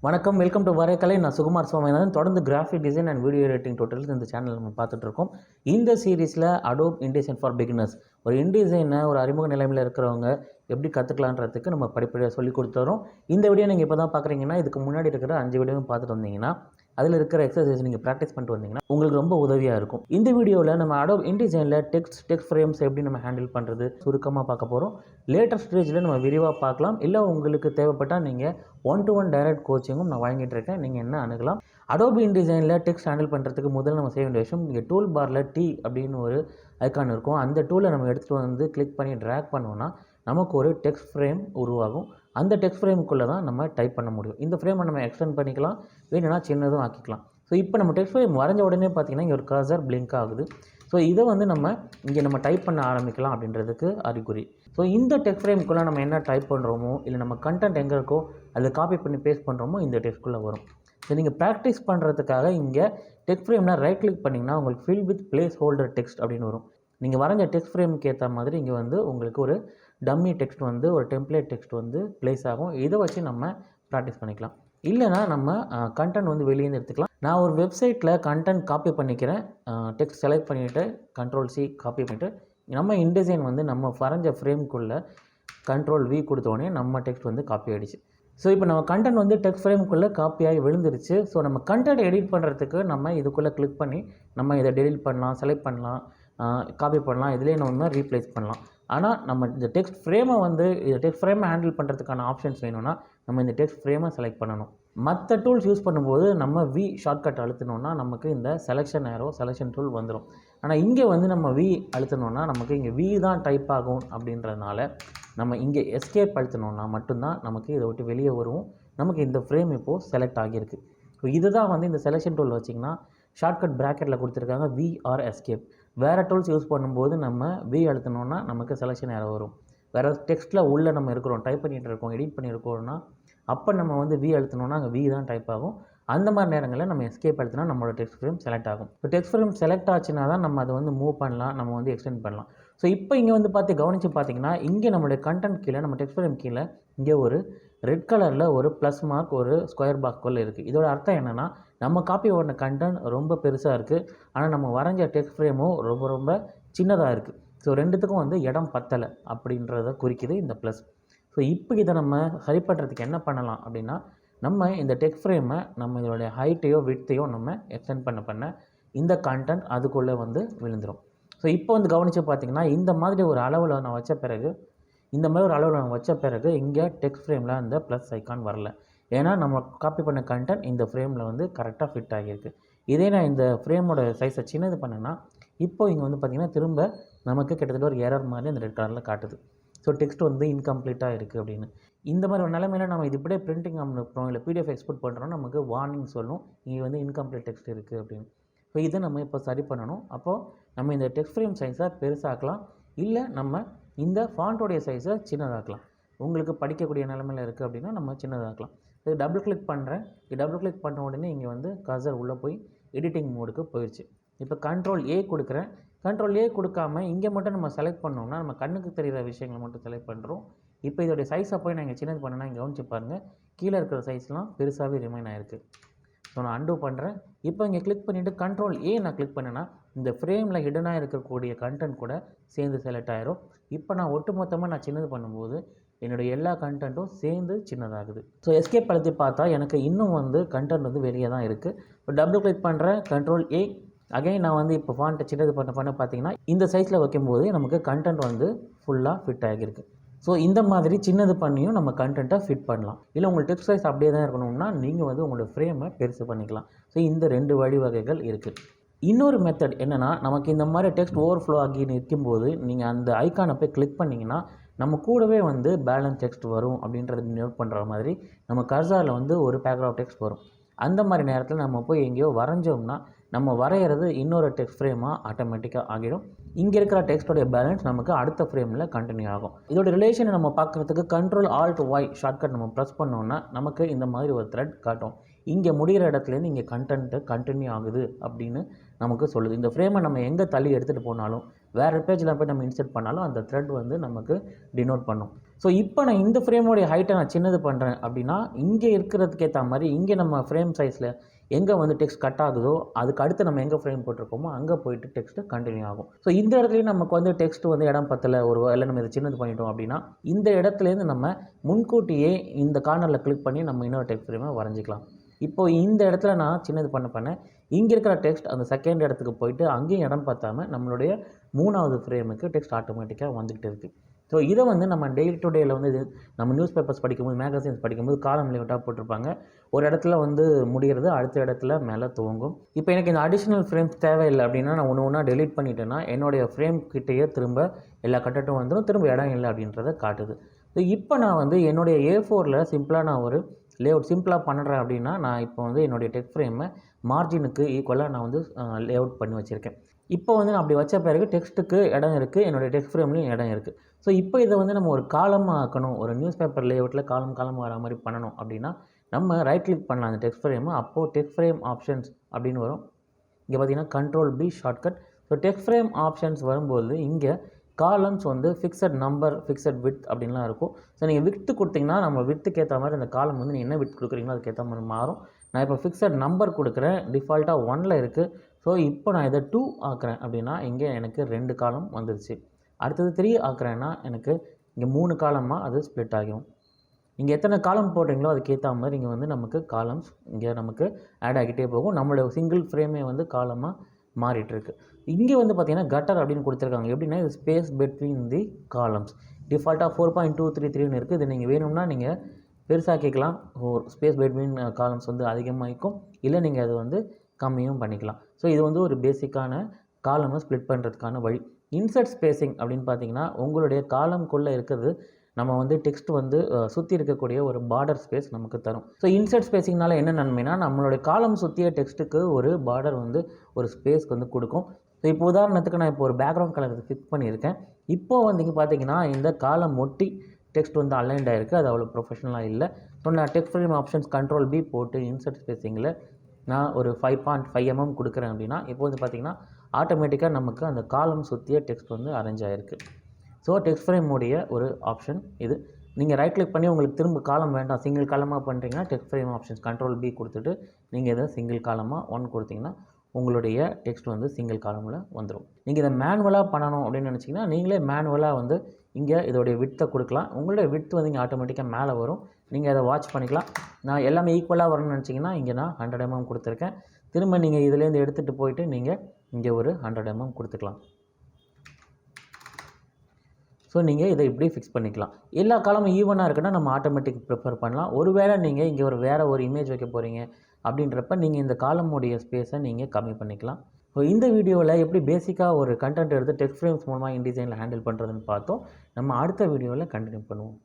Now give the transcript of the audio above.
வணக்கம், welcome to Varaikalai. நான் சுகுமார் சுவாமிநாதன். தொடர்ந்து graphic design and video editing totals இந்த சேனல் நம்ம பார்த்துட்டு இருக்கோம். இந்த சீரீஸில் அடோப் இன்டிசைன் ஃபார் பிகினர்ஸ், ஒரு இன்டிசைனை ஒரு அறிமுக நிலைமையில் இருக்கிறவங்க எப்படி கற்றுக்கலான்றதுக்கு நம்ம படிப்படியாக சொல்லி கொடுத்துறோம். இந்த வீடியோ நீங்கள் இப்போ தான் பார்க்குறீங்கன்னா, இதுக்கு முன்னாடி இருக்கிற 5 வீடியோவும் பார்த்துட்டு வந்தீங்கன்னா, அதில் இருக்கிற எக்ஸசைஸ் நீங்கள் ப்ராக்டிஸ் பண்ணிட்டு வந்தீங்கன்னா உங்களுக்கு ரொம்ப உதவியாக இருக்கும். இந்த வீடியோவில் நம்ம அடோப் இன்டிசைனில் டெக்ஸ்ட் ஃப்ரேம்ஸ் எப்படி நம்ம ஹேண்டில் பண்ணுறது சுருக்கமாக பார்க்க போகிறோம். லேட்டர் ஸ்டேஜில் நம்ம விரிவாக பார்க்கலாம். இல்லை உங்களுக்கு தேவைப்பட்டால் நீங்கள் 1-to-1 டைரக்ட் கோச்சிங்கும் நான் வழங்கிட்டு இருக்கேன். நீங்கள் என்ன அணுகலாம். அடோப் இன்டிசைனில் டெக்ஸ்ட் ஹேண்டில் பண்ணுறதுக்கு முதல்ல நம்ம செய்ய வேண்டிய விஷயம், இங்கே டூல் பாரில் டி அப்படின்னு ஒரு ஐக்கான் இருக்கும். அந்த டூலை நம்ம எடுத்துகிட்டு வந்து கிளிக் பண்ணி ட்ராக் பண்ணோன்னா நமக்கு ஒரு டெக்ஸ்ட் ஃப்ரேம் உருவாகும். அந்த டெக்ஸ்ட் ஃப்ரேமுக்குள்ளே தான் நம்ம டைப் பண்ண முடியும். இந்த ஃப்ரேமை நம்ம எக்ஸ்டெண்ட் பண்ணிக்கலாம், வேணும்னா சின்னதும் ஆக்கிக்கலாம். ஸோ இப்போ நம்ம டெக்ஸ்ட் ஃப்ரேம் வரைஞ்ச உடனே பார்த்திங்கன்னா இங்கே ஒரு கர்சர் பிளிங்க் ஆகுது. ஸோ இதை வந்து இங்கே நம்ம டைப் பண்ண ஆரம்பிக்கலாம் அப்படின்றதுக்கு அறிகுறி. ஸோ இந்த டெக்ஸ்ட் ஃப்ரேமுக்குள்ளே நம்ம என்ன டைப் பண்ணுறோமோ, இல்லை நம்ம கண்டென்ட் எங்கே இருக்கோ அதை காப்பி பண்ணி பேஸ்ட் பண்ணுறோமோ இந்த டெக்ஸ்ட்குள்ளே வரும். ஸோ நீங்கள் ப்ராக்டிஸ் பண்ணுறதுக்காக இங்கே டெக்ஸ்ட் ஃப்ரேம்னா ரைட் கிளிக் பண்ணிங்கன்னா உங்களுக்கு fill with place holder text அப்படின்னு வரும். நீங்கள் வரைஞ்ச டெக்ஸ்ட் ஃப்ரேமுக்கு ஏற்ற மாதிரி இங்கே வந்து உங்களுக்கு ஒரு டம்மி டெக்ஸ்ட் வந்து ஒரு டெம்ப்ளேட் டெக்ஸ்ட் வந்து ப்ளேஸ் ஆகும். இதை வச்சு நம்ம ப்ராக்டிஸ் பண்ணிக்கலாம். இல்லைனா நம்ம கண்டென்ட் வந்து வெளியேந்து எடுத்துக்கலாம். நான் ஒரு வெப்சைட்டில் கண்டென்ட் காப்பி பண்ணிக்கிறேன். டெக்ஸ்ட் செலக்ட் பண்ணிவிட்டு Ctrl+C காப்பி பண்ணிவிட்டு நம்ம இன்டிசைன் வந்து நம்ம வரைஞ்ச ஃப்ரேமுக்குள்ளே Ctrl+V கொடுத்தோடனே நம்ம டெக்ஸ்ட் வந்து காப்பி ஆகிடுச்சு. ஸோ இப்போ நம்ம கண்டென்ட் வந்து டெக்ஸ்ட் ஃப்ரேமுக்குள்ளே காப்பியாகி விழுந்துருச்சு. ஸோ நம்ம கண்டென்ட் எடிட் பண்ணுறதுக்கு நம்ம இதுக்குள்ளே கிளிக் பண்ணி நம்ம இதை டெலிட் பண்ணலாம், செலக்ட் பண்ணலாம், காப்பி பண்ணலாம், இதிலே நம்ம ரீப்ளேஸ் பண்ணலாம். ஆனால் நம்ம இந்த டெக்ஸ்ட் ஃப்ரேமை டெக்ஸ்ட் ஃப்ரேமை ஹேண்டில் பண்ணுறதுக்கான ஆப்ஷன்ஸ் வேணும்னா நம்ம இந்த டெக்ஸ்ட் ஃப்ரேமை செலக்ட் பண்ணணும். மற்ற டூல்ஸ் யூஸ் பண்ணும்போது நம்ம வி ஷார்ட்கட் அழுத்தினோன்னா நமக்கு இந்த செலெக்ஷன் டூல் வந்துடும். ஆனால் இங்கே வந்து நம்ம வி அழுத்தினோன்னா நமக்கு இங்கே வி தான் டைப் ஆகும். அப்படின்றதுனால நம்ம இங்கே எஸ்கேப் அழுத்தினோன்னா மட்டும்தான் நமக்கு இதை விட்டு வெளியே வருவோம். நமக்கு இந்த ஃப்ரேம் இப்போது செலக்ட் ஆகியிருக்கு. ஸோ இதுதான் வந்து இந்த செலெக்ஷன் டூல் வச்சிங்கன்னா ஷார்ட்கட் ப்ராக்கெட்டில் கொடுத்துருக்காங்க வி ஆர் எஸ்கேப். வேறு டூல்ஸ் யூஸ் பண்ணும்போது நம்ம வி அழுத்தினோன்னா நமக்கு செலெக்ஷன் ஏற வரும். வேறு டெக்ஸ்ட்டில் உள்ளே நம்ம இருக்கிறோம், டைப் பண்ணிகிட்டு இருக்கோம், எடிட் பண்ணியிருக்கோம்னா அப்போ நம்ம வந்து வி அழுத்தினோன்னா அங்கே வி தான் டைப் ஆகும். அந்த மாதிரி நேரங்களில் நம்ம எஸ்கேப் அழுத்தினா நம்மளோட டெக்ஸ்ட் ஃப்ரேம் செலக்ட் ஆகும். இப்போ டெக்ஸ்ட் ஃப்ரேம் செலக்ட் ஆச்சுன்னா தான் நம்ம அதை வந்து மூவ் பண்ணலாம், நம்ம வந்து எக்ஸ்டெண்ட் பண்ணலாம். ஸோ இப்போ இங்கே வந்து கவனித்து பார்த்தீங்கன்னா இங்கே நம்மளுடைய கண்டென்ட் கீழே, நம்ம டெக்ஸ்ட் ஃப்ரேம் கீழே இங்கே ஒரு ரெட் கலரில் ஒரு ப்ளஸ் மார்க் ஒரு ஸ்கொயர் பாக்ஸ்குள்ளே இருக்குது. இதோட அர்த்தம் என்னென்னா நம்ம காப்பி பண்ண கண்டென்ட் ரொம்ப பெருசாக இருக்குது, ஆனால் நம்ம வரைஞ்ச டெக்ஸ்ட் ஃப்ரேமும் ரொம்ப ரொம்ப சின்னதாக இருக்குது. ஸோ ரெண்டுத்துக்கும் வந்து இடம் பத்தலை அப்படின்றத குறிக்குது இந்த ப்ளஸ். ஸோ இப்போ இதை நம்ம சரி பண்ணுறதுக்கு என்ன பண்ணலாம் அப்படின்னா, நம்ம இந்த டெக்ஸ்ட் ஃப்ரேமை நம்ம இதோடைய ஹைட்டையோ விட்த்தையோ நம்ம எக்ஸ்டெண்ட் பண்ண இந்த கண்டென்ட் அதுக்குள்ளே வந்து விழுந்துடும். ஸோ இப்போ வந்து கவனித்து பார்த்திங்கன்னா இந்த மாதிரி ஒரு அளவில் நான் வச்ச பிறகு இங்கே டெக்ஸ்ட் ஃப்ரேமில் அந்த ப்ளஸ் ஐக்கான் வரல. ஏன்னா நம்ம காப்பி பண்ண கண்டென்ட் இந்த ஃப்ரேமில் வந்து கரெக்டாக ஃபிட் ஆகியிருக்கு. இதே நான் இந்த ஃப்ரேமோட சைஸை சின்னது பண்ணேன்னா இப்போ இங்கே வந்து பார்த்திங்கன்னா திரும்ப நமக்கு கிட்டத்தட்ட ஒரு எரர் மாதிரி அந்த ரெட் கலரில் காட்டுது. ஸோ டெக்ஸ்ட் வந்து இன்கம்ப்ளீட்டாக இருக்குது அப்படின்னு. இந்த மாதிரி ஒரு நிலைமையில் நம்ம இது இப்படியே பிரிண்டிங் அனுப்புகிறோம், இல்லை PDF எக்ஸ்போர்ட் பண்ணுறோம், நமக்கு வார்னிங் சொல்லும் இங்கே வந்து இன்கம்ப்ளீட் டெக்ஸ்ட் இருக்குது அப்படின்னு. ஸோ இதை நம்ம இப்போ சரி பண்ணணும். அப்போது நம்ம இந்த டெக்ஸ்ட் ஃப்ரேம் சைஸை பெருசாக்கலாம், இல்லை நம்ம இந்த ஃபாண்ட்டோடைய சைஸை சின்னதாக்கலாம். உங்களுக்கு படிக்கக்கூடிய நிலைமையில் இருக்குது அப்படின்னா நம்ம சின்னதாக்கலாம். இது டபுள் கிளிக் பண்ணுறேன். டபுள் கிளிக் பண்ண உடனே இங்கே வந்து கர்சர் உள்ளே போய் எடிட்டிங் மோடுக்கு போயிடுச்சு. இப்போ Ctrl+A கொடுக்குறேன். Ctrl+A கொடுக்காம இங்கே மட்டும் நம்ம செலக்ட் பண்ணோம்னா நம்ம கண்ணுக்கு தெரிகிற விஷயங்களை மட்டும் செலக்ட் பண்ணுறோம். இப்போ இதோடைய சைஸை போய் நான் இங்கே சின்னது பண்ணேன்னா இங்கே கவனிச்சு பாருங்கள், கீழே இருக்கிற சைஸ்லாம் பெருசாகவே ரிமைன் ஆகிருக்கு. ஸோ நான் அன்டூ பண்ணுறேன். இப்போ இங்கே கிளிக் பண்ணிவிட்டு Ctrl+A நான் கிளிக் பண்ணேன்னா இந்த ஃப்ரேமில் ஹிடனாக இருக்கக்கூடிய கண்டென்ட் கூட சேர்ந்து செலக்ட் ஆகிரும். இப்போ நான் ஒட்டுமொத்தமாக நான் சின்னது பண்ணும்போது என்னுடைய எல்லா கண்டென்ட்டும் சேர்ந்து சின்னதாகுது. ஸோ எஸ்கேப் அழுத்தி பார்த்தா எனக்கு இன்னும் வந்து கண்டென்ட் வந்து வெளியே தான் இருக்குது. இப்போ டபுள் கிளிக் பண்ணுறேன், Ctrl+A அகைன் நான் வந்து இப்போ ஃபாண்ட்டை சின்னது பண்ண பார்த்தீங்கன்னா இந்த சைஸில் வைக்கும்போது நமக்கு கண்டென்ட் வந்து ஃபுல்லாக ஃபிட் ஆகியிருக்கு. ஸோ இந்த மாதிரி சின்னது பண்ணியும் நம்ம கண்டென்ட்டை ஃபிட் பண்ணலாம். இல்லை உங்களுக்கு டெக்ஸ்ட் சைஸ் அப்படியே தான் இருக்கணும்னா நீங்கள் வந்து உங்களோட ஃப்ரேமை பெருசு பண்ணிக்கலாம். ஸோ இந்த 2 வழிவகைகள் இருக்குது. இன்னொரு மெத்தட் என்னென்னா, நமக்கு இந்த மாதிரி டெக்ஸ்ட் ஓவர்ஃப்ளோ ஆகி நிற்கும்போது நீங்கள் அந்த ஐக்கானை போய் கிளிக் பண்ணிங்கன்னா நம்ம கூடவே வந்து பேலன்ஸ் டெக்ஸ்ட் வரும் அப்படின்றத நோட் பண்ணுற மாதிரி நம்ம கர்சரில் வந்து ஒரு பேராகிராஃப் டெக்ஸ்ட் வரும். அந்த மாதிரி நேரத்தில் நம்ம போய் எங்கேயோ வரைஞ்சோம்னா நம்ம வரைகிறது இன்னொரு டெக்ஸ்ட் ஃப்ரேமாக ஆட்டோமேட்டிக்காக ஆகிடும். இங்கே இருக்கிற டெக்ஸ்ட்டோடைய பேலன்ஸ் நமக்கு அடுத்த ஃப்ரேமில் கண்டினியூ ஆகும். இதோட ரிலேஷனை நம்ம பார்க்குறதுக்கு Ctrl+Alt+Y ஷார்ட்கட் நம்ம ப்ரெஸ் பண்ணோன்னா நமக்கு இந்த மாதிரி ஒரு த்ரெட் காட்டும். இங்கே முடிகிற இடத்துலேருந்து இங்கே கண்டென்ட்டு கண்டினியூ ஆகுது அப்படின்னு நமக்கு சொல்லுது. இந்த ஃப்ரேமை நம்ம எங்கே தள்ளி எடுத்துகிட்டு போனாலும் வேறு பேஜில் போய் நம்ம இன்சர்ட் பண்ணாலும் அந்த த்ரெட் வந்து நமக்கு டினோட் பண்ணும். ஸோ இப்போ நான் இந்த ஃப்ரேமோடைய ஹைட்டை நான் சின்னது பண்ணுறேன் அப்படின்னா, இங்கே இருக்கிறதுக்கு ஏற்ற மாதிரி இங்கே நம்ம ஃப்ரேம் சைஸில் எங்கே வந்து டெக்ஸ்ட் கட் ஆகுதோ அதுக்கு அடுத்து நம்ம எங்கே ஃப்ரேம் போட்டிருக்கோமோ அங்கே போயிட்டு டெக்ஸ்ட்டு கண்டினியூ ஆகும். ஸோ இந்த இடத்துலையும் நமக்கு வந்து டெக்ஸ்ட் வந்து இடம் பத்தலை, ஒரு வேலை நம்ம இதை சின்னது பண்ணிட்டோம் அப்படின்னா இந்த இடத்துலேருந்து நம்ம முன்கூட்டியே இந்த கார்னரில் கிளிக் பண்ணி நம்ம இன்னொரு டெக்ஸ்ட் ஃப்ரேமை வரைஞ்சிக்கலாம். இப்போது இந்த இடத்துல நான் சின்னது பண்ண இங்கே இருக்கிற டெக்ஸ்ட் அந்த செகண்ட் இடத்துக்கு போயிட்டு அங்கேயும் இடம் பார்த்தாமல் நம்மளுடைய 3வது ஃப்ரேமுக்கு டெக்ஸ்ட் ஆட்டோமேட்டிக்காக வந்துகிட்டு இருக்குது. ஸோ இதை வந்து நம்ம டே டு டேயில் வந்து நம்ம நியூஸ் பேப்பர்ஸ் படிக்கும்போது, மேகசின்ஸ் படிக்கும்போது காலம் லிமிட்டாக போட்டிருப்பாங்க. ஒரு இடத்துல வந்து முடிகிறது, அடுத்த இடத்துல மேலே துவங்கும். இப்போ எனக்கு இந்த அடிஷ்னல் ஃப்ரேம்ஸ் தேவையில்லை அப்படின்னா நான் ஒன்றா டெலீட் பண்ணிட்டேன்னா என்னுடைய ஃப்ரேம் கிட்டேயே திரும்ப எல்லா கட்டட்டும் வந்துடும், திரும்ப இடம் இல்லை அப்படின்றத காட்டுது. ஸோ இப்போ நான் வந்து என்னுடைய A4ல் சிம்பிளாக நான் ஒரு லேஅவுட் சிம்பிளாக பண்ணுறேன் அப்படின்னா நான் இப்போ வந்து என்னுடைய டெக்ஸ்ட் ஃப்ரேமை மார்ஜினுக்கு ஈக்குவலாக நான் வந்து லேஅவுட் பண்ணி வச்சுருக்கேன். இப்போ வந்து நான் அப்படி வச்ச பிறகு டெக்ஸ்ட்டுக்கு இடம் இருக்குது, என்னுடைய டெக்ஸ்ட் ஃப்ரேம்லேயும் இடம் இருக்குது. ஸோ இப்போ இதை வந்து நம்ம ஒரு காலமாக ஆக்கணும், ஒரு நியூஸ் பேப்பர் லேஅவுட்டில் காலம் வர மாதிரி பண்ணணும் அப்படின்னா நம்ம ரைட் கிளிக் பண்ணலாம் அந்த டெக்ஸ்ட் ஃப்ரேமை. அப்போது டெக்ஸ்ட் ஃப்ரேம் ஆப்ஷன்ஸ் அப்படின்னு வரும். இங்கே பார்த்தீங்கன்னா Ctrl+B shortcut. So text frame options வரும்போது இங்கே காலம்ஸ் வந்து ஃபிக்ஸட் நம்பர், ஃபிக்ஸட் விட்த் அப்படின்லாம் இருக்கும். ஸோ நீங்கள் விட்த்து கொடுத்தீங்கன்னா நம்ம விட்த்துக்கு ஏற்ற மாதிரி அந்த காலம் வந்து நீங்கள் என்ன விட்த் கொடுக்குறீங்களோ அதுக்கேற்ற மாதிரி மாறும். நான் இப்போ ஃபிக்ஸட் நம்பர் கொடுக்குறேன், டிஃபால்ட்டாக 1ல் இருக்குது. ஸோ இப்போ நான் இதை 2 ஆக்குறேன் அப்படின்னா இங்கே எனக்கு 2 காலம் வந்துருச்சு. அடுத்தது 3 ஆக்குறேன்னா எனக்கு இங்கே 3 காலமாக அது ஸ்ப்ளிட் ஆகும். நீங்கள் எத்தனை காலம் போடுறீங்களோ அதுக்கேற்ற மாதிரி இங்கே வந்து நமக்கு காலம்ஸ் இங்கே நமக்கு ஆட் ஆகிட்டே போகும். நம்மளோட சிங்கிள் ஃப்ரேமே வந்து காலமாக மாறிட்டுருக்கு. இங்கே வந்து பார்த்திங்கன்னா கட்டர் அப்படின்னு கொடுத்துருக்காங்க. எப்படின்னா இது ஸ்பேஸ் பிட்வீன் தி காலம்ஸ். டிஃபால்ட்டாக 4.233ன்னு இருக்குது. இது நீங்கள் வேணும்னா நீங்கள் பெருசாக்கிக்கலாம். ஸ்பேஸ் பிட்வீன் காலம்ஸ் வந்து அதிகமாகிக்கும், இல்லை நீங்கள் அது வந்து கம்மியும் பண்ணிக்கலாம். ஸோ இது வந்து ஒரு பேசிக்கான காலமை ஸ்ப்ளிட் பண்ணுறதுக்கான வழி. இன்சர்ட் ஸ்பேசிங் அப்படின்னு பார்த்தீங்கன்னா உங்களுடைய காலம்குள்ளே இருக்கிறது நம்ம வந்து டெக்ஸ்ட் வந்து சுற்றி இருக்கக்கூடிய ஒரு பார்டர் ஸ்பேஸ் நமக்கு தரும். ஸோ இன்சர்ட் ஸ்பேசிங்னால என்ன நன்மைனா நம்மளுடைய காலம் சுற்றிய டெக்ஸ்ட்டுக்கு ஒரு பார்டர் வந்து ஒரு ஸ்பேஸ்க்கு வந்து கொடுக்கும். ஸோ இப்போ உதாரணத்துக்கு நான் இப்போ ஒரு பேக்ரவுண்ட் கலர் ஃபிக்ஸ் பண்ணியிருக்கேன். இப்போது வந்து இங்கே பார்த்தீங்கன்னா இந்த காலம் ஒட்டி டெக்ஸ்ட் வந்து அலைன்ட் ஆகிருக்கு, அது அவ்வளோ ப்ரொஃபஷனலாக இல்லை. ஸோ நான் டெக்ஸ்ட் ஃப்ரேம் ஆப்ஷன்ஸ் Ctrl+B போட்டு இன்சர்ட் ஸ்பேசிங்கில் நான் ஒரு 5.5 mm கொடுக்குறேன் அப்படின்னா இப்போ வந்து பார்த்திங்கன்னா ஆட்டோமேட்டிக்காக நமக்கு அந்த காலம் சுற்றிய டெக்ஸ்ட் வந்து அரேஞ்ச் ஆகிருக்கு. ஸோ டெக்ஸ்ட் ஃப்ரேமுடைய ஒரு ஆப்ஷன் இது. நீங்கள் ரைட் கிளிக் பண்ணி உங்களுக்கு திரும்ப காலம் வேண்டாம், சிங்கிள் காலமாக பண்ணுறீங்கன்னா டெக்ஸ்ட் ஃப்ரேம் ஆப்ஷன்ஸ் Ctrl+B கொடுத்துட்டு நீங்கள் இதை சிங்கிள் காலமாக 1 கொடுத்தீங்கன்னா உங்களுடைய டெக்ஸ்ட் வந்து சிங்கிள் காலமில் வந்துடும். நீங்கள் இதை மேனுவலாக பண்ணணும் அப்படின்னு நினச்சிங்கன்னா நீங்களே மேனுவலாக வந்து இங்கே இதோடைய விட்த்தை கொடுக்கலாம். உங்களுடைய விட்த் வந்து இங்கே ஆட்டோமேட்டிக்காக மேலே வரும், நீங்கள் அதை வாட்ச் பண்ணிக்கலாம். நான் எல்லாமே ஈக்குவலாக வரணும்னு நினச்சிங்கன்னா இங்கே நான் 100 mm கொடுத்துருக்கேன். திரும்ப நீங்கள் இதுலேருந்து எடுத்துகிட்டு போயிட்டு நீங்கள் இங்கே ஒரு 100 mm கொடுத்துக்கலாம். ஸோ நீங்கள் இதை இப்படி ஃபிக்ஸ் பண்ணிக்கலாம். எல்லா காலமும் ஈவனாக இருக்குன்னா நம்ம ஆட்டோமேட்டிக் ப்ரிஃபர் பண்ணலாம். ஒருவேளை நீங்கள் இங்கே வேறு ஒரு இமேஜ் வைக்க போகிறீங்க அப்படின்றப்ப நீங்கள் இந்த காலமுடைய ஸ்பேஸை நீங்கள் கம்மி பண்ணிக்கலாம். ஸோ இந்த வீடியோவில் எப்படி பேசிக்காக ஒரு கண்டென்ட் எடுத்து டெக்ஸ்ட் ஃப்ரேம்ஸ் மூலமாக இன்டிசைனில் ஹேண்டில் பண்ணுறதுன்னு பார்த்தோம். நம்ம அடுத்த வீடியோவில் கண்டினியூ பண்ணுவோம்.